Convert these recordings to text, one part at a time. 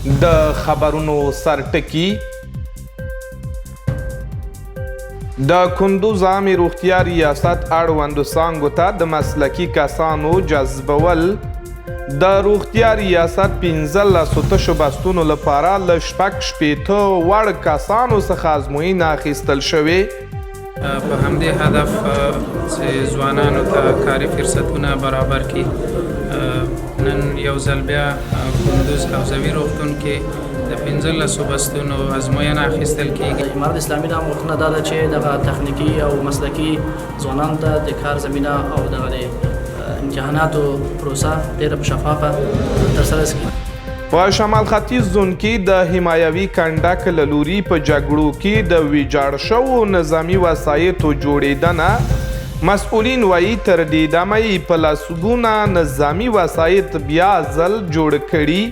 د خبرونو سرټکی د کندوز عامې روغتیا ریاست اړوندو څانګو ته د مسلکي کسانو جذبول د روغتیا ریاست 15 تشو بستونو لپاره له 6 وړ کسانو څخه ازموینه اخیستل شوې. په همدې هدف چې ځوانانو ته کاري فرصتونه برابر کړي نن یو ځل بیا کندوز حوزوي روغتون کې د 15 بستونو ازموینه اخیستل کیږي. امارت اسلامي دا مخکنه دا ده چې دغه تخنیکي او مسلکي ځوانانو ته د کار زمینه او دغه امتحاناتو پروسه ډېره شفافه ترسره شي. په شمال ختیځ زون کې د حمایوي کنډک له لوري په جګړو کې د ویجاړ شوو نظامي وسایطو جوړېدنه مسؤلین وایي تر دې دمه یې په لسګونه نظامي وسایط بیا ځل جوړ کړي.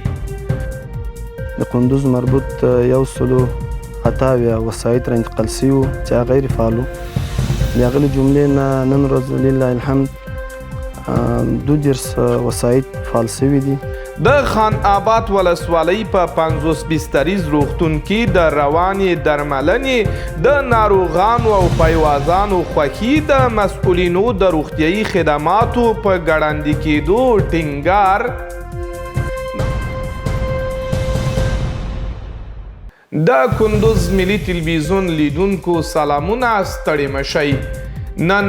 د کندوز مربوط 178 وسایط را انتقال شوي وو چې هغه غیر فعال وو. د هغې جملې نه نن ورځ لله الحمد 22 وسایط فعال شوي دي. د خان آباد ولسوالۍ په 50 بستریز روغتون کې د روانې درملنې د ناروغانو او پیوازانو خوښي د مسؤلینو د روغتیایي خدماتو په ګړندي کېدو ټینګار. د کندوز ملي تلویزیون لیدونکو سلامونه، ستړي مشئ. نن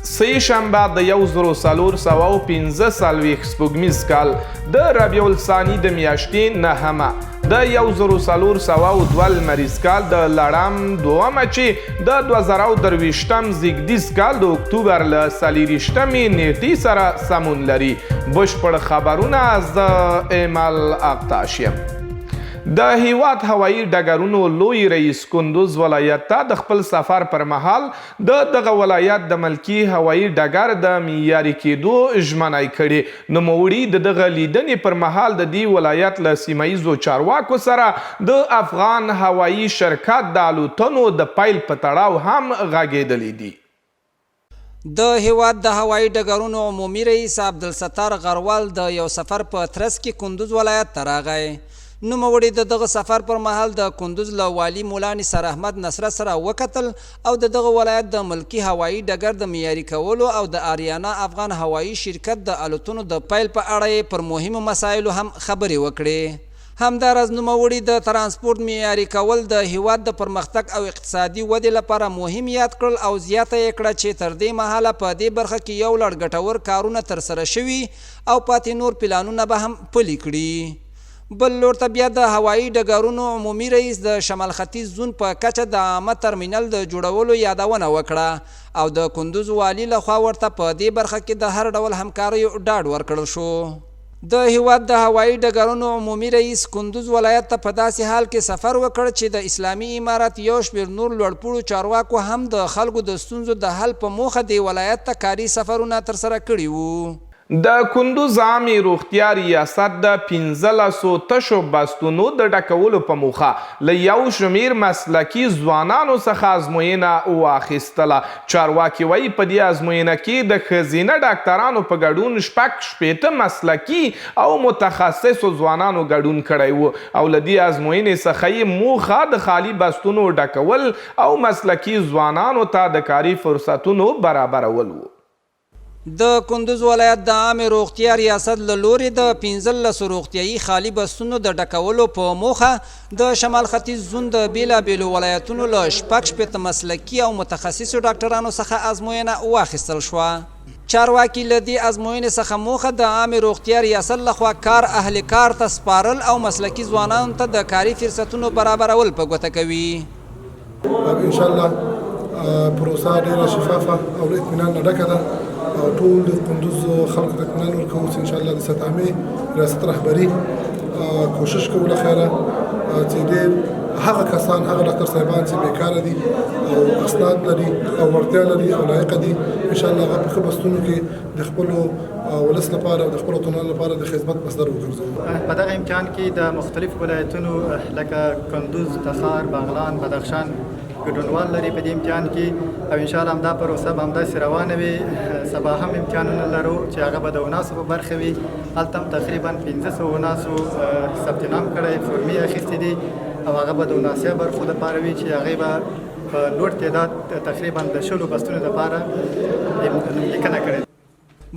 سه شنبه د 1415 سپوږمیز کال د ربیع الثاني د میاشتې نهمه د 1402 لمریز کال د لړم دومه چې د 2023 زیږدیز کال د اکتوبر له 24 نیټې سره سمون لري. بشپړ خبرونه زه ایمل اقتاش یم. د هیواد هوایي ډګرونو لوی رئیس کندوز ولایت ته د خپل سفر پر مهال دغه ولایت د ملکي هوایي ډګر د معیاري کېدو ژمنی کړې. نوموړي د دغه لیدنې پر مهال د دې ولایت له سیمه ییزو چارواکو سره د افغان هوایي شرکت د الوتنو د پیل په تړاو هم غږېدلي دي. د هیواد د هوایي ډګرونو عمومي رئیس عبدالستار غروال د یو سفر په ترڅ کې کندوز ولایت ته راغی. نوموړي د دغه سفر پر مهال د کندوز له والي مولا نثار احمد نصرت سره وکتل او د دغه ولایت د ملکي هوایي ډګر د معیاري کولو او د آریانا افغان هوایي شرکت د الوتنو د پیل په اړه پر مهمو مسایلو هم خبرې وکړې. همداراز نوموړي د ترانسپورت معیاري کول د هیواد د پرمختګ او اقتصادي ودې لپاره مهم یاد کړل او زیاته یې کړه چې تر دې مهاله په دې برخه کې یو لړ ګټور کارونه ترسره شوي او پاتې نور پلانونه به هم پلي کړي. بل لور ته بیا د هوایي ډګرونو عمومي رئیس د شمال ختیځ زون په کچه د عامه ترمینل د جوړولو یادونه وکړه او د کندوز والي لخوا ورته په دې برخه کې د هر ډول همکاریو ډاډ ورکړل شو. د هیواد د هوایي ډګرونو عمومي رئیس کندوز ولایت ته په داسې حال کې سفر وکړ چې د اسلامي امارت یو شمېر نور لوړپوړو چارواکو هم د خلکو د ستونزو د حل په موخه د ولایت ته کاري سفرونه ترسره کړي وو. د کندوز عامې روغتیا ریاست د 15 تشو بستونو د ډکولو په موخه له یو شمېر مسلکي ځوانانو څخه ازموینه واخیستله. چارواکي وایي په دې ازموینه کې د ښځینه ډاکټرانو په ګډون 6 مسلکي او متخصصو ځوانانو ګډون کړی و او له دې ازموینې څخه یې موخه د خالي بستونو ډکول او مسلکي ځوانانو ته د کاري فرصتونو برابرول و. د کندوز ولایت د عامې روغتیا ریاست له لورې د 15 روغتیایي خالي بستونو د ډکولو په موخه د شمال ختیځ زون د بیلابیلو ولایتونو له 6 مسلکي او متخصصو ډاکټرانو څخه ازموینه واخیستل شوه. چارواکي له دې ازموینې څخه موخه د عامې روغتیا ریاست لخوا کار اهل کار ته سپارل او مسلکي ځوانانو ته د کاري فرصتونو برابرول په ګوته کوي. انشاءالله پروسه ډېره شفافه او له اطمینان نه ډکه ده او ټول د کندوز خلکو ته اطمینان ورکوو چې انشاءالله د سطح عامې ریاست رهبري کوشش کوو له خیره چې ډېر هغه کسان هغه ډاکټر صاحبان چې بیکاره دي او اسناد لري او وړتیا لري او لایقه دي انشاءالله هغه په ښه بستونو کې د خپلو ولس لپاره او د خپلو وطنانو لپاره د خدمت مصدر وګرځوو. په دغه امتحان کې د مختلفو ولایتونو لکه کندوز، تخار، بغلان، بدخشان ګډونوال لري په دې امتحان کې او ان شاء الله همدا پروسه به همداسې روانه وي. سبا هم امتحانونه لرو چې هغه به د وناسو په برخه وي. هلته هم تقریبا 1500 وناسو ثبت نام کړی، فورمې اخیستې دي او هغه به د وناسیه برخو دپاره وي چې هغې به په لوړ تعداد تقریبا د 10 بستونو دپاره لیکنه کړې.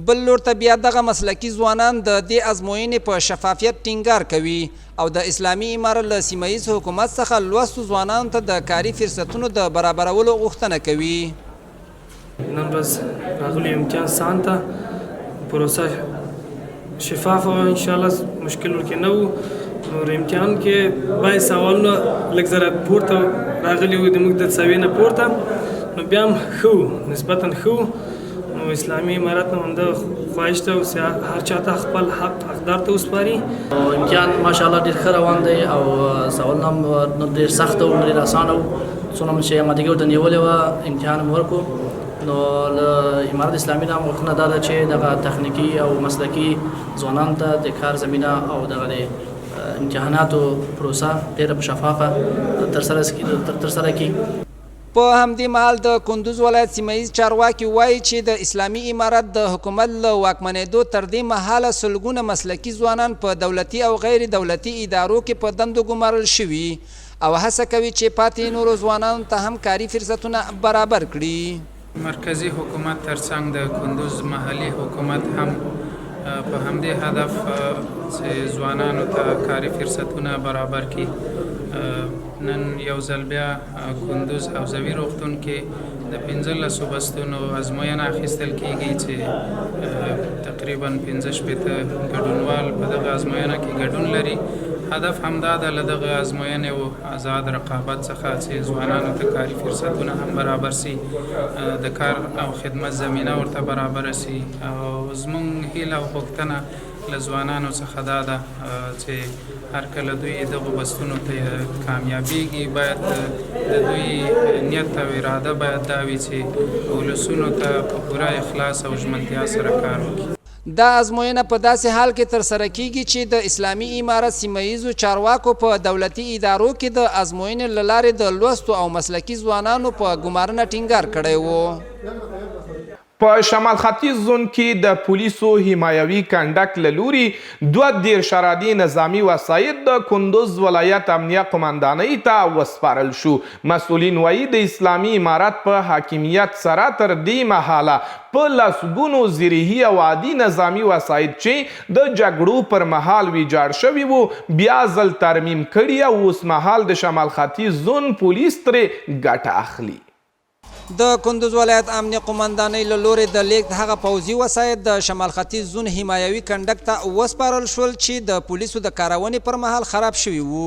بل لور ته بیا دغه مسلکي ځوانان د دې ازموینې په شفافیت ټینګار کوي او د اسلامي امارت له سیمه ییز حکومت څخه لوستو ځوانانو ته د کاري فرصتونو د برابرولو غوښتنه کوي. نن ورځ راغلی امتحان سان ته پروسه شفاف او انشاءالله مشکل ورکې نه وو. نو امتحان کې باید سوالونه لږ زره پورته راغلي وو د موږ د سویې نه پورته، نو بیا هم ښه نسبتا ښه. نو اسلامي امارت نه همدا خواهش ده چې هر چاته خپل حق حقدار ته وسپاري. امتحان ماشاءالله ډېر ښه روان دی او سوالونه هم نه ډېر سخت او نه ډېر اسانه وو. څومره چې آمادګي ورته نیولې وه امتحان هم ورکړو. نو له امارت اسلامي نه هم غوښتنه دا ده چې دغه تخنیکي او مسلکي ځوانانو ته د کار زمینه او دغه د امتحاناتو پروسه ډېره په شفافه ترسره کړي. په همدې مهال د کندوز ولایت سیمه ییز چارواکي وایي چې د اسلامي امارت د حکومت له واکمنېدو تر دې مهاله سلګونه مسلکي ځوانان په دولتي او غیر دولتي ادارو کې په دندو ګمارل شوي او هڅه کوي چې پاتې نورو ځوانانو ته هم کاري فرصتونه برابر کړي. مرکزی حکومت ترڅنګ د کندوز محلي حکومت هم په همدې هدف چې ځوانانو ته کاري فرصتونه برابر کړي. نن یو ځل بیا کندوز حوزوي روغتون کې د 15 بستونو ازموینه اخیستل کیږي چې تقریبا 15 ګډونوال په دغه ازموینه کې ګډون لري. هدف همدا ده له دغه ازموینې او آزاد رقابت څخه چې ځوانانو ته کاري فرصتونه هم برابر سي، د کار او خدمت زمینه ورته برابر سي. او زموږ هیله او غوښتنه له ځوانانو څخه دا ده چې هر کله دوی دغو بستونو ته کامیابیږي باید د دوی نیت او اراده باید دا وي چې ولسونو ته په پوره اخلاص او ژمنتیا سره کار وکړي. دا ازموینه په داسې حال کې ترسره کیږي چې د اسلامي امارت سیمه ییزو چارواکو په دولتي ادارو کې د ازموینې له لارې د لوستو او مسلکي ځوانانو په ګمارنه ټینګار کړی و. په شمال ختیځ زون کې د پولیسو حمایوي کنډک له لوري 2 شرادي نظامی وسایط د کندوز ولایت امنیه قماندانۍ ته وسپارل شو. مسؤلین وایي د اسلامي امارت په حاکمیت سره تر دې مهاله په لسګونو زرهي او عادي نظامی وسایط چې د جګړو پر مهال ویجاړ شوي وو بیا ځل ترمیم کړي او اوس مهال د شمال ختیځ زون پولیس ترې ګټه اخلي. د کندوز ولایت امنیه قماندانۍ له لورې د لیږد هغه پوځي وسایط د شمال ختیځ زون حمایوي کنډک ته وسپارل شول چې د پولیسو د کارونې پر مهال خراب شوي وو.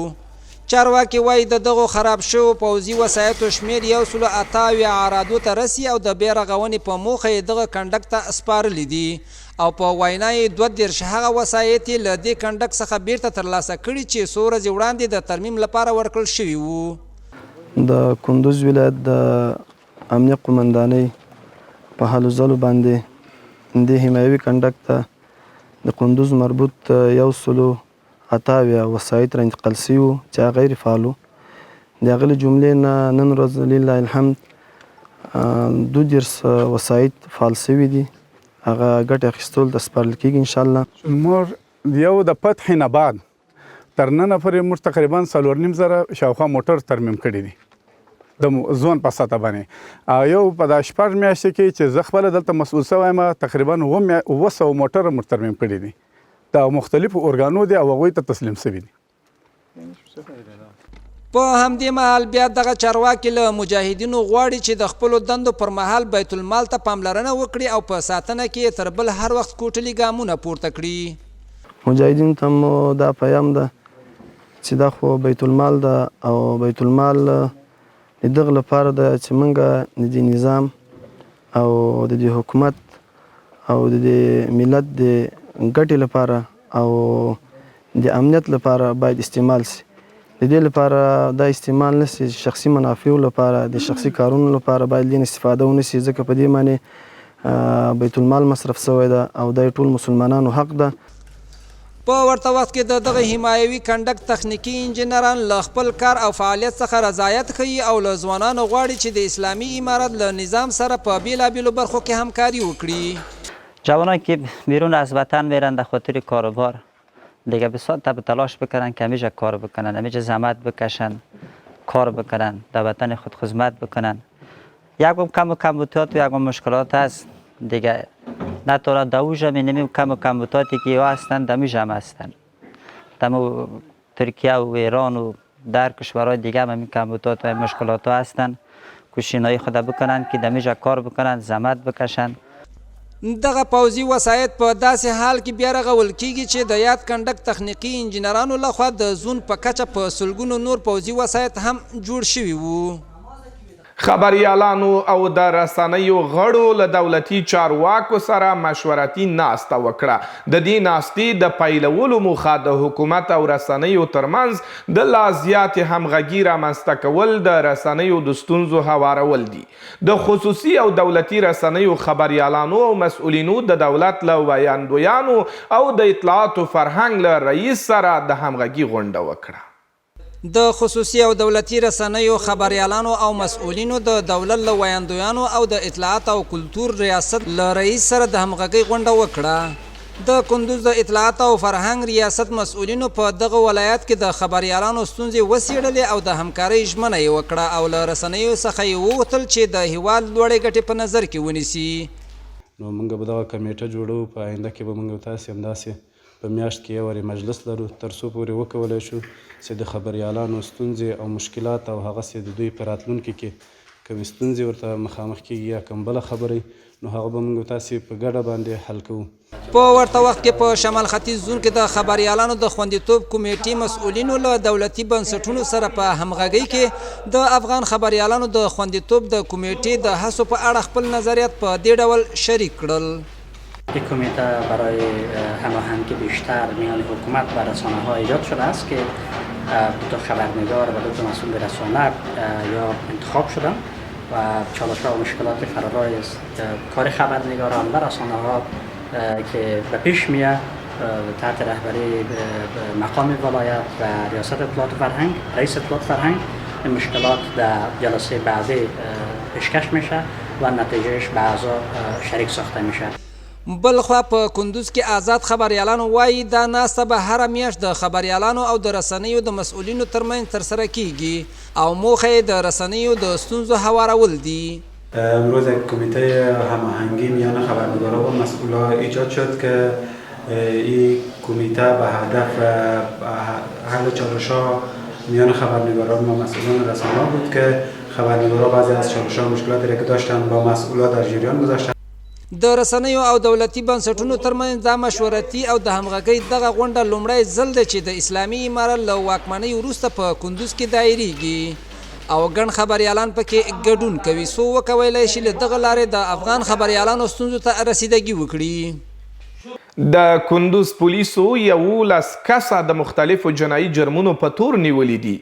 چارواکي وایي د دغو خراب شوو پوځي وسایطو شمیر 188 عرادو ته رسي او د بیا رغونې په موخه یې دغه کنډک ته سپارلي دي او په وینا یې 22 هغه وسایط یې له دې کنډک څخه بیرته ترلاسه کړي چې څو ورځې وړاندې د ترمیم لپاره ورکړل شوي وو. د کندوز ولایت د امنیه قماندانۍ په هلو ځلو باندې د حمایوي کنډک ته د کندوز مربوط 188 وسایط را انتقال شوي وو چې هغه غیر فعال وو. د هغې له جملې نه نن ورځ لله الحمد 22 وسایط فعال شوي دي، هغه ګټې اخیستلو ته سپارل کېږي انشاءالله. موږ یو د فتح نه بعد تر ننه پورې موږ تقریبا 4.5 شاوخوا موټر ترمیم کړي دي د زون په سطح باندې. یو په دا 6 میاشتې کې چې زه خپله دلته مسؤول شوی یم تقریبا 900 موټر موږ ترمیم کړي دي، د مختلفو ارګانو دي او هغوی ته تسلیم شوي دي. په همدې مهال بیا دغه چارواکي له مجاهدینو غواړي چې د خپلو دندو پر مهال بیت المال ته پاملرنه وکړي او په ساتنه کې تر بل هر وخت کوټلي ګامونه پورته کړي. مجاهدینو ته مو دا پیام ده چې دا خو بیت المال ده او بیت المال د دغه لپاره ده چې موږ د دې نظام او د دې حکومت او د دې ملت د ګټې لپاره او د امنیت لپاره باید استعمال شي. د دې لپاره دا استعمال نه شي شخصي منافعو لپاره د شخصي کارونو لپاره باید لین استفاده ونه شي، ځکه په دې معنی بیت المال مصرف شوی ده او دا ټول مسلمانانو حق ده. په ورته وخت کې د دغه حمایوي کنډک تخنیکي انجینران له خپل کار او فعالیت څخه رضایت ښیي او له ځوانانو غواړي چې د اسلامي امارت له نظام سره په بیلابیلو برخو کې همکاری وکړي. جوانایی که بیرون از وطن میرن به خاطر کاروبار دیگه بسیار به تلاش بکنن که همیشه کار بکنن، همیشه زحمت بکشن، کار بکنن، در وطن خود خدمت بکنن. یک کمبودات و یک مشکلات هست دیگه، نه تا دوج هم نمیم کمبوداتی که هستن دمیج هم هستن. دمو ترکیه و ایران و در کشورهای دیگه هم این کمبودات و مشکلات هستن. کوشش‌های خود بکنن که دمیج کار بکنن، زحمت بکشن. دغه پوځي وسایط په داسې حال کې بیا رغول کیږي چې د یاد کنډک تخنیکي انجینرانو لخوا د زون په کچه په سلګونو نور پوځي وسایط هم جوړ شوي وو. خبريالانو او د رسنیو غړو له دولتي چارواکو سره مشورتي ناسته وکړه. د دې ناستې د پیلولو موخه د حکومت او رسنیو ترمنځ د لا زیاتې همغږي رامنځته کول د رسنیو د ستونزو هوارول دي. د خصوصي او دولتي رسنیو خبريالانو او مسؤلینو د دولت له ویاندویانو او د اطلاعاتو فرهنګ له رئیس سره د همغږي غونډه وکړه. د خصوصي او دولتي رسنیو خبريالانو او مسؤلینو د دولت له ویاندویانو او د اطلاعات او کلتور ریاست له رئیس سره د همغږۍ غونډه وکړه. د کندوز د اطلاعات او فرهنګ ریاست مسؤلینو په دغه ولایت کې د خبريالانو ستونزې وڅېړلې او د همکارۍ ژمنه یې وکړه او له رسنیو څخه یې وغوښتل چې د هیواد لوړې ګټې په نظر کې ونیسي. نو موږ به دغه کمیټه جوړو، په آینده کې به موږ تاسې همداسې په میاشت کې یو مجلس لرو تر څو پورې وکولی شو چې د خبریالانو ستونزې او مشکلات او هغسې د دوی په راتلونکي کې کومې ستونزې ورته مخامخ کیږي یا کوم بله خبرې نو هغه به موږ تاسې په ګډه باندې حل کوو. په ورته وخت کې په شمال ختیځ زون کې د خبریالانو د خوندیتوب کمیټې مسؤلینو له دولتي بنسټونو سره په همغږۍ کې د افغان خبریالانو د خوندیتوب د کمیټې د هڅو په اړه خپل نظریات په دې ډول شریک کړل. یک کمیته برای هماهنگی بیشتر میان حکومت و رسانه ها ایجاد شده است که دو تا خبرنگار و دو تا مسئول رسانه یا انتخاب شدن و چالش ها و مشکلات فرارای کار خبرنگاران و رسانه ها که به پیش میاد تحت رهبری مقام ولایت و ریاست اطلاعات فرهنگ، رئیس اطلاعات فرهنگ، این مشکلات در جلسه بعدی پیشکش میشه و نتیجهش به اعضا شریک ساخته میشه. بلخوا په کندوز کې آزاد خبريالانو وایي دا ناسته به هره میاشت د خبريالانو او د رسنیو د مسؤلینو ترمنځ ترسره کیږي او موخه یې د رسنیو د ستونزو هوارول دي. امروز یک کمیته هماهنگی میان خبرنگاران و مسئولان ایجاد شد که این کمیته به هدف حل چالش‌ها میان خبرنگاران و مسئولان رسانه بود که خبرنگاران بعضی از چالش‌ها مشکلاتی که داشتن با مسئولان در جریان گذاشتن. د رسنیو او دولتي بنسټونو ترمنځ د مشورتي او د همغږۍ دغه غونډه لومړی ځل ده چې د اسلامي امارت له واکمنۍ وروسته په کندوز کې دایریږي او ګڼ خبریالان پکې ګډون کوي. څو وکولی شي له دغه لارې د افغان خبریالانو ستونزو ته رسیدګي وکړي. د کندوز پولیسو 11 کسه د مختلفو جنایي جرمونو په تور نیولي دي.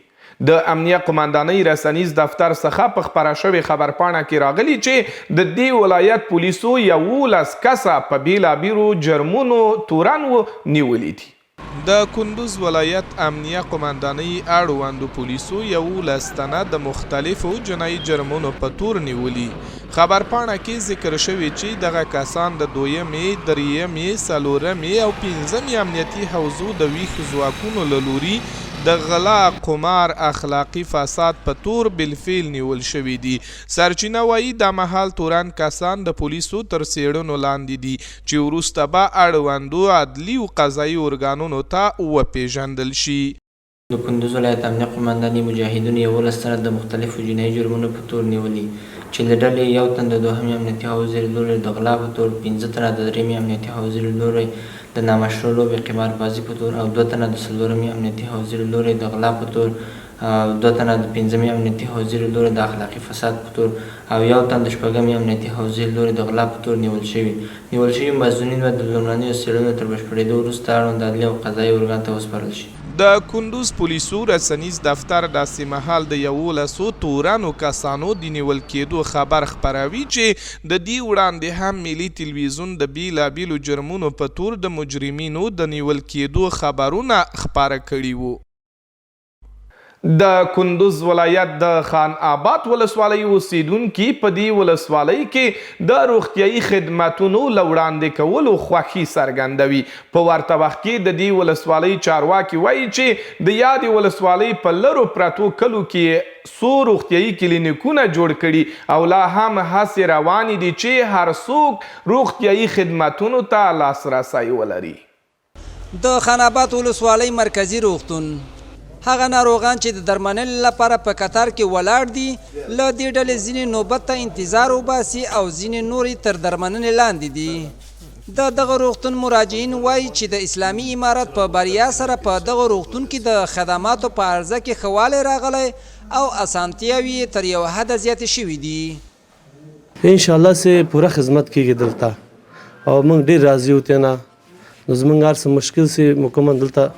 د امنیه قماندانۍ رسنیز دفتر څخه په خپره شوې خبرپاڼه کې راغلي چې د دې ولایت پولیسو 11 کسه په بیلابیلو جرمونو تورن نیولي دي. د کندوز ولایت امنیه قماندانۍ اړوندو پولیسو 11 تنه د مختلفو جنایي جرمونو په تور نیولي. خبرپاڼه کې ذکر شوی چې دغه کسان د 2مې، 3مې، 4مې او 5مې امنیتي حوزو د ویښ ځواکونو له لوري د غلا، قمار، اخلاقی فساد په تور بالفعل نیول شوي دي. سرچینه وایي دا مهال تورن کسان د پولیسو تر څېړنو لاندې دي چې وروسته به اړوندو عدلي او قضایي ارګانونو ته وپېژندل شي. د کندوز ولایت امنیه قماندانۍ مجاهدینو 11 تنه د مختلفو جنایي جرمونو په تور نیولي چې له ډلې یو تن د 2مې امنیتي حوزې له لورې د غلا په تور، 15 تنه د 3مې امنیتي حوزې له لورې د نامشروع لوبې قماربازي په تور او 2 تنه د 4مې امنیتي حوزې له لورې د غلا په تور دوه تنه د 5مې امنیتي حوزې له لورې د اخلاقي فساد په تور او یو تن د 6مې امنیتي حوزې له لورې د غلا په تور نیول شوي مظنونین به د لومړنیو څېړنو تر بشپړېدو وروسته اړوند عدلي او قضایي ارګان ته وسپارل شي. د کندوز پولیسو رسنیز دفتر داسې مهال د 11 تورانو کسانو د نیول کېدو خبر خپروي چې د دې وړاندې هم ملي تلویزیون د بیلابیلو جرمونو په تور د مجرمینو د نیول کېدو خبرونه خپاره کړي وو. د کندوز ولایت د خان آباد ولسوالۍ اوسیدونکي په دې ولسوالۍ کې د روغتیایي خدماتونو له وړاندې کولو خوښي څرګندوي. په ورته وخت کې د دې ولسوالۍ چارواکي وایي چې د یادې ولسوالۍ په لرو پرتو کلو کې څو روغتیایي کلینیکونه جوړ کړي او لا هم هڅې روانې دي چې هر څوک روغتیایي خدماتونو ته لاسرسی ولري. د خان آباد ولسوالۍ مرکزي روغتون هغه ناروغان چې د درملنې لپاره په قطار کې ولاړ دي له دې ډلې ځینې نوبت ته انتظار وباسي او ځینې نورې تر درملنې لاندې دي. د دغه روغتون مراجعین وایي چې د اسلامي امارت په بریا سره په دغه روغتون کې د خدماتو په عرضه کې ښه والی راغلی او اسانتیاوې یې تر یو حده زیاتې شوي دي. انشاءالله سه پوره خدمت کیږي دلته او موږ ډېر راضي یو تېنه نو زموږ هر څه مشکل سي مکمل دلته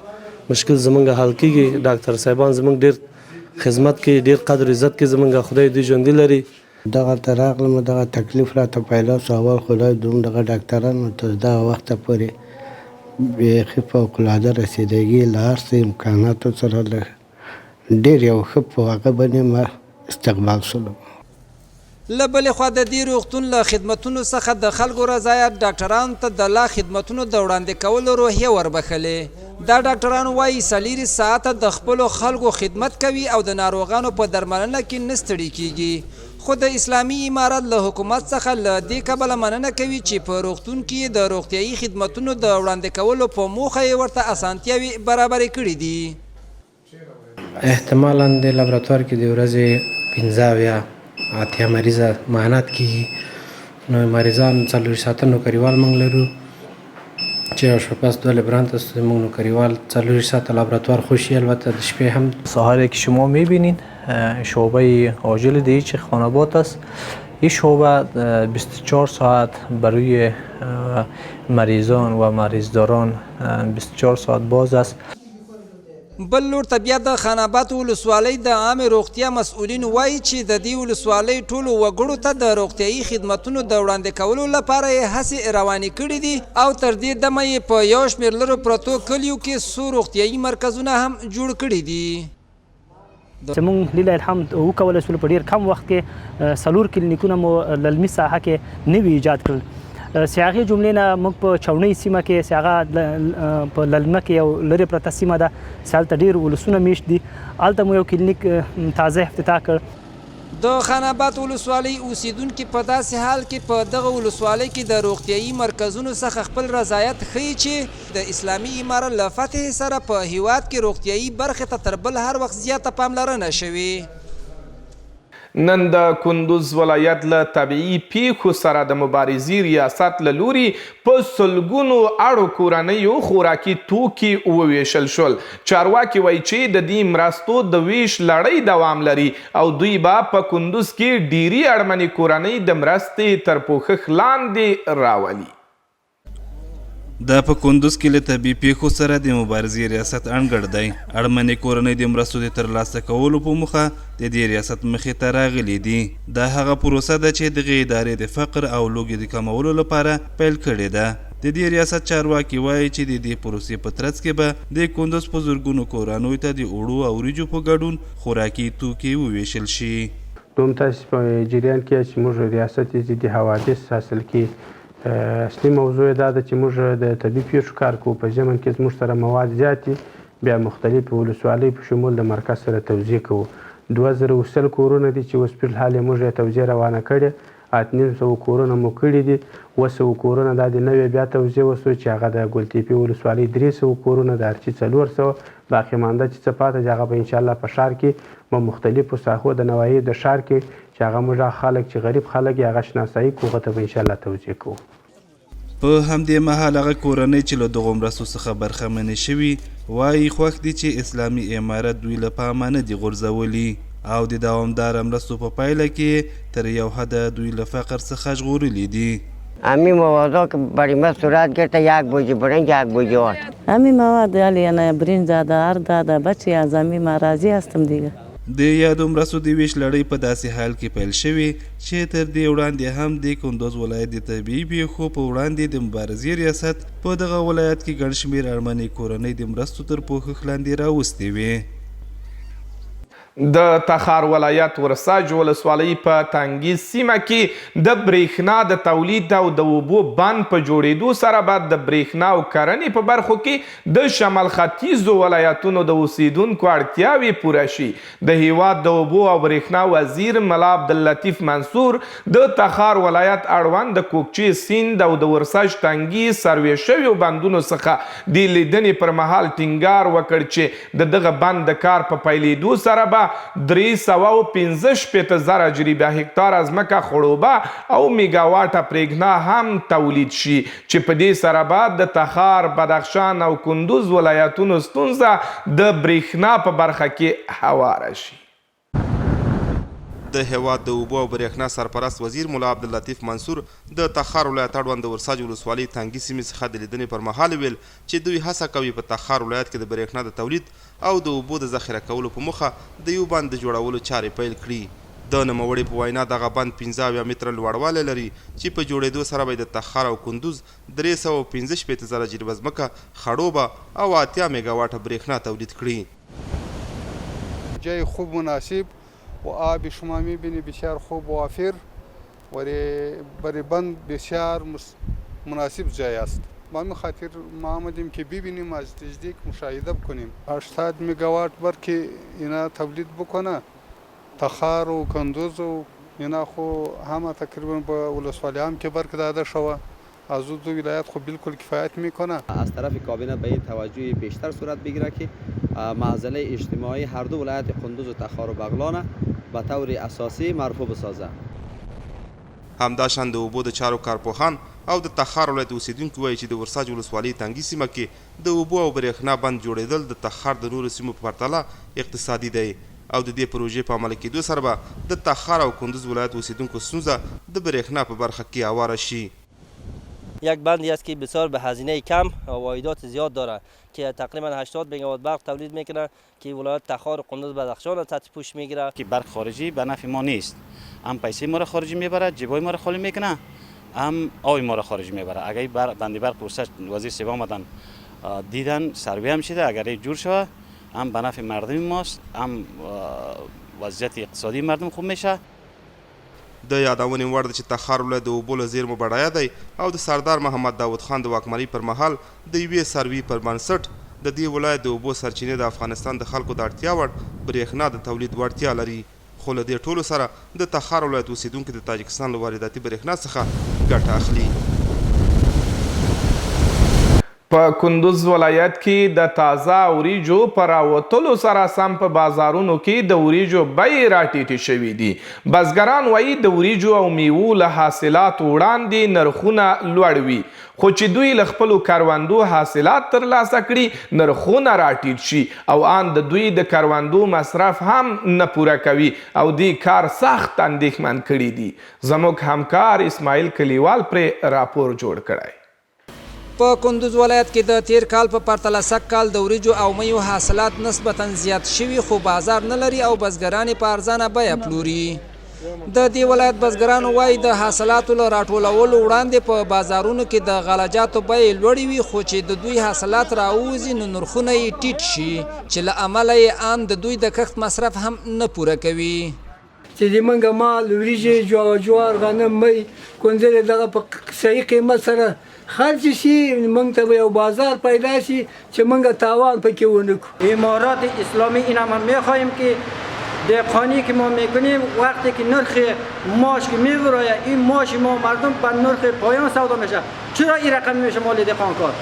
مشکل زمونږ حل کیږي. ډاکټر صاحبان زمونږ ډېر خدمت کوي ډېر قدر عزت کوي زمونږ خدای دوی ژوندي لري. دغه ته راغلم دغه تکلیف راته پیدا شو اول خدای دومره ډاکټرانو تر دغه وخته پورې بیخي فوقالعاده رسیدګي له هر څه امکاناتو سره ډېر یو ښه په هغه باندې ما استقبال شولو. له بلې خوا د دې روغتون له خدمتونو څخه د خلکو رضایت ډاکټرانو ته د لا خدمتونو د وړاندې کولو روحیه وربخلې. دا ډاکټران وایي 4 ساعته د خپلو خلکو خدمت کوي او د ناروغانو په درملنه کې نه ستړي کیږي. خو د اسلامي امارت له حکومت څخه له دې کبله مننه کوي چې په روغتون کې د روغتیایي خدمتونو د وړاندې کولو په موخه یې ورته اسانتیاوې برابرې کړي دي. احتمالاً د لابراتوار کې د ورځې 15 یا 8 مریضه معاینات کیږي نو مریضان 4 ساعته نوکریوال موږ لرو چې یو شپه پس 2 لبران ته موږ نوکریوال 4 ساعته لابراتوار خوشی البته د شپې هم. ساحلی که شما میبینین شعبه عاجل دیچ خاناباد است. این شعبه 24 ساعت برای مریضان و مریضداران 24 ساعت باز است. بل لور ته بیا د خان آباد ولسوالۍ د عامې روغتیا مسؤلین وایي چې د دې ولسوالۍ ټولو وګړو ته د روغتیایي خدمتونو د وړاندې کولو لپاره یې هڅې روانې کړي دي او تر دې دمه یې په یو شمېر لرو پرتو کلیو کې څو روغتیایي مرکزونه هم جوړ کړي دي. زموږ لیله الحمد وکولی شول په ډېر کم وخت کې 4 کلینیکونه مو للمي ساحه کې نوي ایجاد کړل. سیاغي جملې نه موږ په چاونۍ سیمه کې سیاغه په للمه کې یو لرې پرته سیمه ده چې هلته ډېر ولسونه میشت دي هلته مو یو کلینیک تازه افتتاح کړ. د خان آباد ولسوالۍ اوسیدونکي په داسې حال کې په دغه ولسوالۍ کې د روغتیایي مرکزونو څخه خپل رضایت ښیي چې د اسلامي امارت له فتح سره په هیواد کې روغتیایي برخې ته تر بل هر وخت زیاته پاملرنه شوې. نن د کندوز ولایت له طبیعي پیښو سره د مبارزې ریاست له لوري په سلګونو اړو کورنیو خوراکي توکي وویشل شول. چارواکي وایي چې د دې مرستو د ویش لړۍ دوام لري او دوی به په کندوز کې ډیری اړمنې کورنۍ د مرستې تر پوښښ لاندې راولي. د په کندوز کې له طبیعي پیښو سره د مبارزې ریاست اړنګړ دی. اړمنې کورنۍ د مرستو د ترلاسه کولو په موخه د دې ریاست مخې ته راغلي دي. دا هغه پروسه ده چې دغه ادارې د فقر او لوږې د کمولو لپاره پیل کړې ده. د دې ریاست چارواکي وایي چې د دې پروسې په ترڅ کې به د کندوز په زرګونو کورنیو ته د اوړو او وریجو په ګډون خوراکي توکي وویشل شي. دوم تاسو په جریان کې چې موږ ریاست ضد حوادث حاصل کې اصلي موضوع دا ده چې موږ د طبي پیښو کار کوو. په ژمن کې زموږ سره مواد زیات دي بیا مختلف ولسوالۍ په شمول د مرکز سره توزیع کوو. 2000 کورونه دي چې اوس په حال موږ یې توزیع روانه کړې. 800 کورونه مو کړي دي. 200 کورونه دا د نوې بیا توزیع وسو چې هغه د ګلتیپې ولسوالۍ 300 کورونه د ارچي 400 باقي مانده چې څه پاته هغه به انشاءالله په ښار کې په مختلفو ساحو د نواحي د ښار کې چې هغه موږ خلک چې غریب خلک یې هغه شناسایي کوو هغه ته به انشاءالله توزیع کوو. په همدې مهال هغه کورنۍ چې له دغو مرستو څخه برخمنې شوي وایي خوښ دي چې اسلامي امارت دوی له پامه نه دي غورځولي او د دوامداره مرستو په پایله کې تر یو حده دوی له فقر څخه ژغورلي دي. همین موادها که برای ما صورت گرفته، یک بوجه برنج، یک بوجه آرد. همین مواد علیه برنج داده، آرد داده، بچه از همین ما راضی هستم دیگه. د یادو مرستو د ویش لړۍ په داسې حال کې پیل شوې چې تر دې وړاندې هم د کندوز ولایت د طبیعي پیښو په وړاندې د مبارزې ریاست په دغه ولایت کې ګڼ شمېر اړمنې کورنۍ د مرستو تر پوښښ لاندې راوستې وې. د تخار ولایت ورساج ولسوالۍ په تنګي سیمه کې د برېښنا د تولید او د اوبو بند په جوړېدو سره به د برېښنا او کرنې په برخو کې د شمال ختیځو ولایتونو د اوسیدونکو اړتیاوې پوره شي. د هیواد د اوبو او برېښنا وزیر ملا عبداللطیف منصور د تخار ولایت اړوند د کوکچې سیند او د ورساج تنګي سروې شویو بندونو څخه د لیدنې پر مهال ټینګار وکړ چې د دغه بند د کار په پیلېدو سره به 315,000 جریبه هکتار ځمکه خړوبه او میګاواټه برېښنا هم تولید شي چې په دې سره به د تخار، بدخشان او کندوز ولایتونو ستونزه د برېښنا په برخه کې هواره شي. د هیواد د اوبو او برېښنا سرپرست وزیر ملا عبداللطیف منصور د تخار ولایت اړوند د ورساج ولسوالۍ تنګي سیمې څخه د لیدنې پر مهال ویل چې دوی هڅه کوي په تخار ولایت کې د برېښنا د تولید او د اوبو د ذخیره کولو په موخه د یو بند د جوړولو چارې پیل کړي. د نوموړي په وینا دغه بند 15 متره لوړوالی لري چې په جوړېدو سره به د تخار او کندوز 315,000 جریبه ځمکه خړوبه او 8 میګاواټه برېښنا تولید کړي. جای خوب مناسب و آب شما میبینی بسیار خوب و وافر و برای بند بسیار مناسب جای است. ما می خاطر ما آمدیم که ببینیم، از نزدیک مشاهده بکنیم. 80 میگاوات برق اینا تولید بکنه. تخار و کندوز و اینا خو همه تقریبا با ولسوالی هم که برق داده شوه. از دو ولایت خو بالکل کفایت میکنه. از طرف کابینه به این توجه بیشتر صورت بگیره که معضله اجتماعی هر دو ولایت کندوز و تخار و بغلان به طور اساسی مرفوع بسازه. همداشان د اوبو د چارو کارپوهان او د تخار ولایت اوسیدونکو وایي چې د ورساج ولسوالۍ تنګي سیمه کې د اوبو او برېښنا بند جوړېدل د تخار د نورو سیمو په پرتله اقتصادي دی او د دې پروژې په عمل کېدو سره به د تخار او کندوز ولایت اوسیدونکو ستونزه د برېښنا په برخه کې هواره شي. یک بندی است که بسیار به هزینه کم و واردات زیاد داره که تقریبا 80 میگاوات برق تولید میکنه که ولایت تخار و کندوز بدخشان تحت پوش میگیره. که برق خارجی به نفع ما نیست، هم پیسه ما را خارجی میبره، جیبای ما را خالی میکنه، هم آب ما را خارجی میبره. اگر بندی برق پرسش وزیر سیوا آمدن دیدن سروی هم شده، اگر این جور شود هم به نفع مردم ماست، هم وضعیت اقتصادی مردم خوب میشه. د یادونې وړ ده چې تخار ولایت د اوبو له زیرمو بډایه دی او د سردار محمد داود خان د واکمنۍ پر مهال د یوې سروې پر بنسټ د دې ولایت د اوبو سرچینې د افغانستان د خلکو د اړتیا وړ برېښنا د تولید وړتیا لري. خو له دې ټولو سره د تخار ولایت اوسیدونکي د تاجکستان له وارداتي برېښنا څخه ګټه اخلي. په کندوز ولایت کې د تازه وریجو په راوتلو سره سم په بازارونو کې د وریجو بیې راټیټې شوي دي. بزګران وایي د وریجو او میوو له حاصلاتو وړاندې نرخونه لوړ وي، خو چې دوی له خپلو کروندو حاصلات ترلاسه کړي نرخونه راټیټ شي او آن د دوی د کروندو مصرف هم نه پوره کوي او دې کار سخت اندېښمن کړي دي. زموږ همکار اسماعیل کلیوال پرې راپور جوړ کړی. په کندوز ولایت کې د تیر کال په پرتله سږ کال د وریجو او میوو حاصلات نسبتا زیات شوي خو بازار نه لري او بزګران یې په ارزانه بیه پلوري. د دې ولایت بزګرانو وایي د حاصلاتو له راټولولو وړاندې په بازارونو کې د غلجاتو بیې لوړې وي، خو چې د دوی حاصلات راووځي نو نرخونه یې ټیټ شي چې له امله یې ان د دوی د کښت مصرف هم نه پوره کوي. چې زمونږ مال وریجې جوار غنم می کنځلې دغه په صحیح قیمت سره خرج شي، موږ ته به یو بازار پیدا شي چې موږ تاوان پکې ونه کړو. امارات اسلامی این هم میخواهیم که دهقانی که ما میکنیم وقتی که نرخ ماش که میبرایه این ماش ما مردم بر نرخ پایان سودا میشه. چرا این رقم میشه مال دهقانکار؟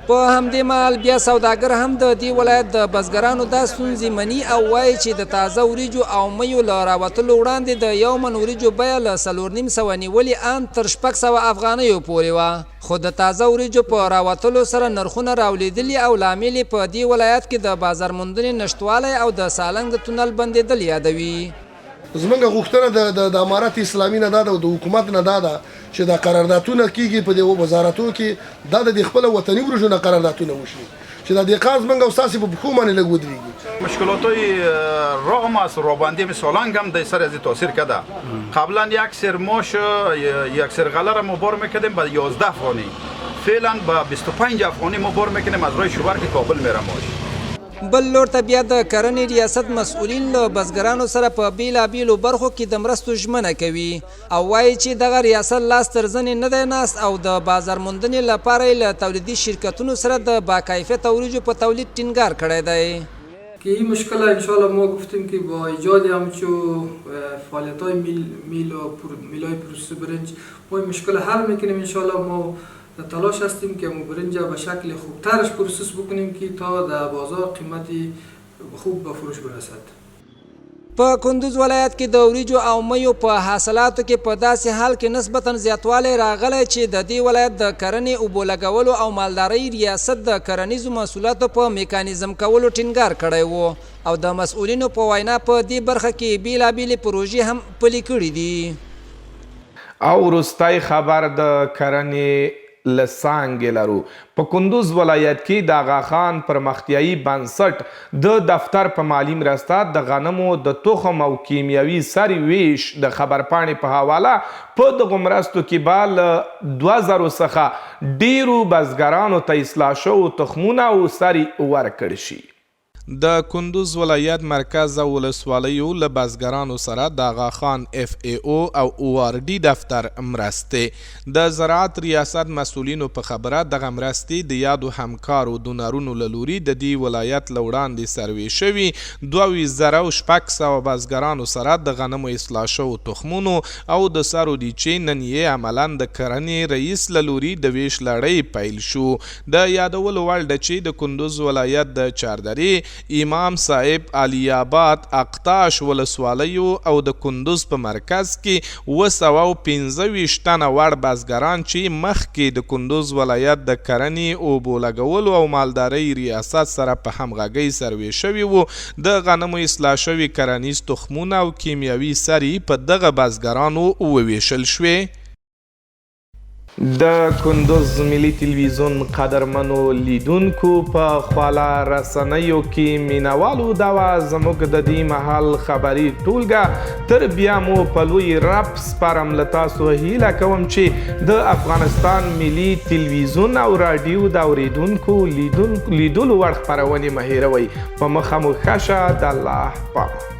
په همدې مهال بیا سوداګر هم د دې ولایت د بزګرانو دا ستونزې مني او وایي چې د تازه وریجو او میو له راوتلو وړاندې د یو من وریجو بیه له 4,500 نیولې ان تر 600 افغانیو پورې وه، خو د تازه وریجو په راوتلو سره نرخونه راولېدلي او لامل یې په دې ولایت کې د بازار موندنې نشتوالی او د سالنګ د تونل بندېدل یادوي. زمونږ غوښتنه د امارت اسلامي نه دا ده او د حکومت نه دا ده چې دا قراردادونه کیږي په دې وزارتونو کې دا د خپل وطني وریجو نه قراردادونه وشي چې دا دهقان زمونږ او ستاسې په پښو باندې لږ ودرېږي. مشکلاتای راه ما از رابندی سالنگ هم در سر از تاثیر کرده. قبلا یک سر ماش یک سر غله را ما بار میکردیم به 11 افغانی، فعلا به 25 افغانی ما بار میکنیم از راه شوبر که کابل میره ماش. بل لور ته بیا د کرنې ریاست مسؤلین له بزګرانو سره په بیلابیلو برخو کې د مرستو ژمنه کوي او وایي چې دغه ریاست لاس تر زنې نه دی ناست او د بازار موندنې لپاره یې له تولیدي شرکتونو سره د باکیفیته وریجو په تولید ټینګار کړی دی. که این مشکل انشاءالله ما گفتیم که با ایجاد همچون فعالیت‌های میل‌های پروسس برنج ما این مشکل حل میکنیم. انشاءالله ما در تلاش هستیم که ما برنج به شکل خوبترش پروسس بکنیم که تا در بازار قیمتی خوب به فروش برسد. په کندوز ولایت کې د وریجو او میو په حاصلاتو کې په داسې حال کې نسبتا زیاتوالی راغلی چې د دې ولایت د کرنې اوبو لګولو او مالدارۍ ریاست د کرنیزو محصولاتو په میکانیزم کولو ټینګار کړی و او د مسؤلینو په وینا په دې برخه کې بیلابیلې پروژې هم پلي کړي دي. او وروستی خبر د کرنې له څانګې لرو. په کندوز ولایت کې د آغاخان پرمختیایي بنسټ د دفتر په مالي مرسته د غنمو د تخم او کیمیاوي سرې ویش د خبرپاڼې په حواله په دغو مرستو کې به له 2000 څخه ډیرو بزګرانو ته اصلاح شوو تخمونه او سرې ورکړل شي. د کندوز ولایت مرکز او ولسوالیو له بزګرانو سره د آغاخان FAO او ORD دفتر مرستې د زراعت ریاست مسؤلینو په خبره دغه مرستې د یادو همکارو دونرونو له لوري د دې ولایت له وړاندې سروې شوي 2600 بزګرانو سره د غنمو اصلاح شوو تخمونو او د سرو دي چې نن یې عملاً د کرنې رئیس له لوري د ویش لړۍ پیل شو. د یادولو وړ ده چې د کندوز ولایت د چاردرې امام صاحب علی آباد اقتاش ولسوالیو او د کندوز په مرکز کې 225 تنه وړ بزګران چې مخکې د کندوز ولایت د کرنې اوبو لګولو او مالدارۍ ریاست سره په همغږۍ سروې شوي وو د غنمو اصلاح شوي کرنیز تخمونه او کیمیاوي سرې په دغه بزګرانو وویشل شوې. د کندوز ملي تلویزیون قدرمنو لیدونکو په خواله رسنیو کې مینوالو دا وه زموږ د دې مهال خبري ټولګه. تر بیا مو په لوی رب سپارم له تاسو هیله کوم چې د افغانستان ملي تلویزیون او راډیو د اوریدونکو لیدلو وړ خپرونې مه هیروئ. په مخه مو ښه شه. د الله پام.